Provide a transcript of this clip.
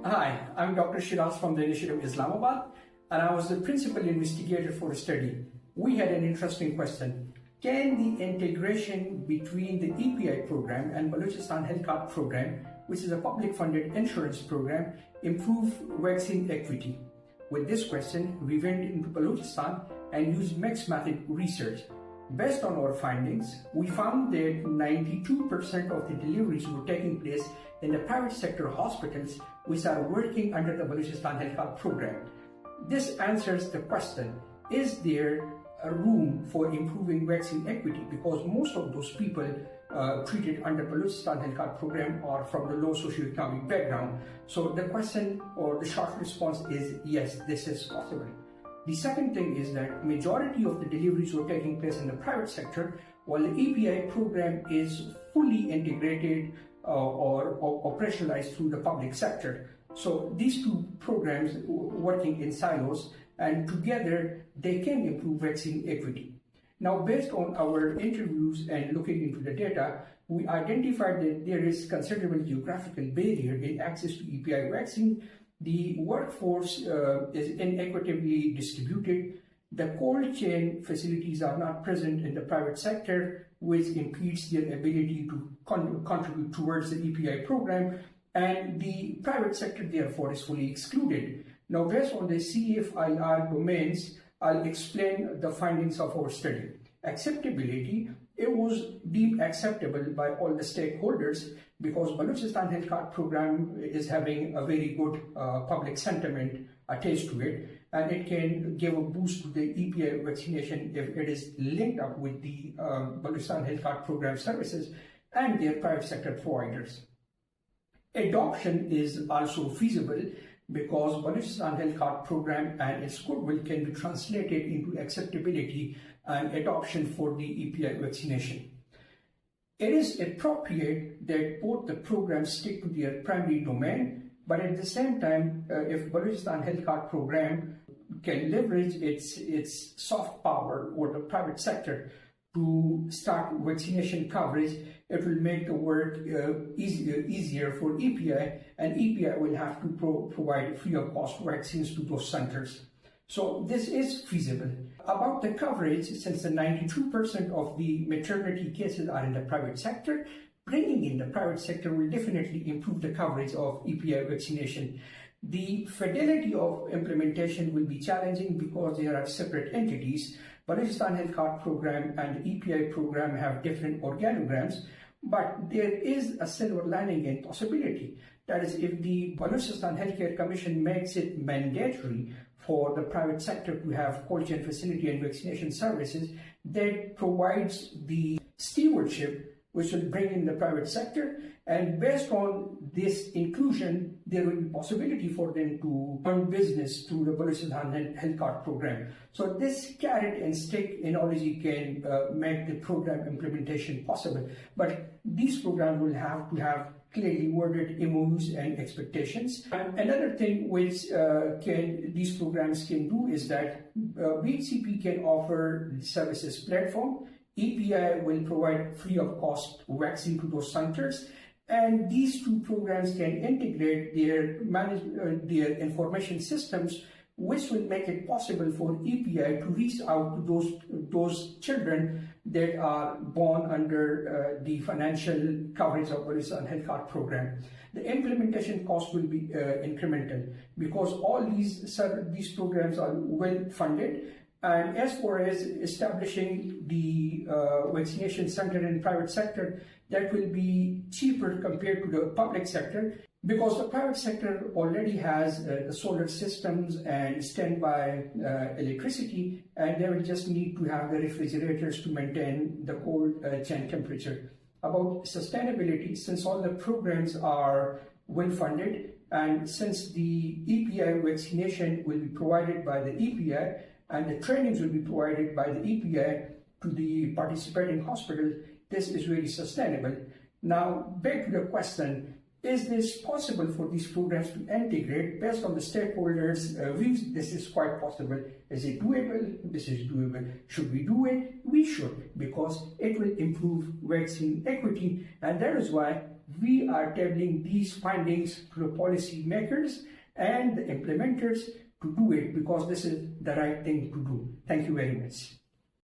Hi, I'm Dr. Shiraz from the Initiative Islamabad, and I was the principal investigator for the study. We had an interesting question. Can the integration between the EPI program and Balochistan Health Card program, which is a public-funded insurance program, improve vaccine equity? With this question, we went into Balochistan and used mixed method research. Based on our findings, we found that 92% of the deliveries were taking place in the private sector hospitals which are working under the Balochistan Health Card program. This answers the question, is there a room for improving vaccine equity? Because most of those people treated under Balochistan Health Card program are from the low socioeconomic background. So the question or the short response is yes, this is possible. The second thing is that majority of the deliveries were taking place in the private sector, while the EPI program is fully integrated or operationalized through the public sector. So these two programs working in silos, and together they can improve vaccine equity. Now, based on our interviews and looking into the data, we identified that there is considerable geographical barrier in access to EPI vaccine. The workforce is inequitably distributed. The cold chain facilities are not present in the private sector, which impedes their ability to contribute towards the EPI program, and the private sector therefore is fully excluded. Now, based on the CFIR domains, I'll explain the findings of our study. Acceptability, it was deemed acceptable by all the stakeholders because Balochistan Health Card program is having a very good public sentiment attached to it, and it can give a boost to the EPI vaccination if it is linked up with the Balochistan Health Card program services and their private sector providers. Adoption is also feasible because Balochistan Health Card program and its goodwill can be translated into acceptability and adoption for the EPI vaccination. It is appropriate that both the programs stick to their primary domain, but at the same time, if Balochistan Health Card program can leverage its soft power over the private sector to start vaccination coverage, it will make the work easier for EPI, and EPI will have to provide free of cost vaccines to those centers. So this is feasible. About the coverage, since the 92% of the maternity cases are in the private sector, bringing in the private sector will definitely improve the coverage of EPI vaccination. The fidelity of implementation will be challenging because there are separate entities. Balochistan Health Card program and the EPI program have different organograms, but there is a silver lining and possibility. That is, if the Balochistan Healthcare Commission makes it mandatory for the private sector to have cold chain facility and vaccination services, that provides the stewardship which will bring in the private sector, and based on this inclusion, there will be possibility for them to earn business through the Balochistan Health Card program. So this carrot and stick analogy can make the program implementation possible, but these programs will have to have clearly worded MOUs and expectations. And another thing which these programs can do is that BHCP can offer services platform. EPI will provide free of cost vaccine to those centers, and these two programs can integrate their information systems, which will make it possible for EPI to reach out to those children that are born under the financial coverage of Balochistan Health Card program. The implementation cost will be incremental because all these programs are well funded. And as far as establishing the vaccination center in private sector, that will be cheaper compared to the public sector because the private sector already has solar systems and standby electricity, and they will just need to have the refrigerators to maintain the cold chain temperature. About sustainability, since all the programs are well funded and since the EPI vaccination will be provided by the EPI, and the trainings will be provided by the EPI to the participating hospitals, this is really sustainable. Now, back to the question, is this possible for these programs to integrate? Based on the stakeholders' views, this is quite possible. Is it doable? This is doable. Should we do it? We should, because it will improve vaccine equity, and that is why we are tabling these findings to the policy makers and the implementers to do it, because this is the right thing to do. Thank you very much.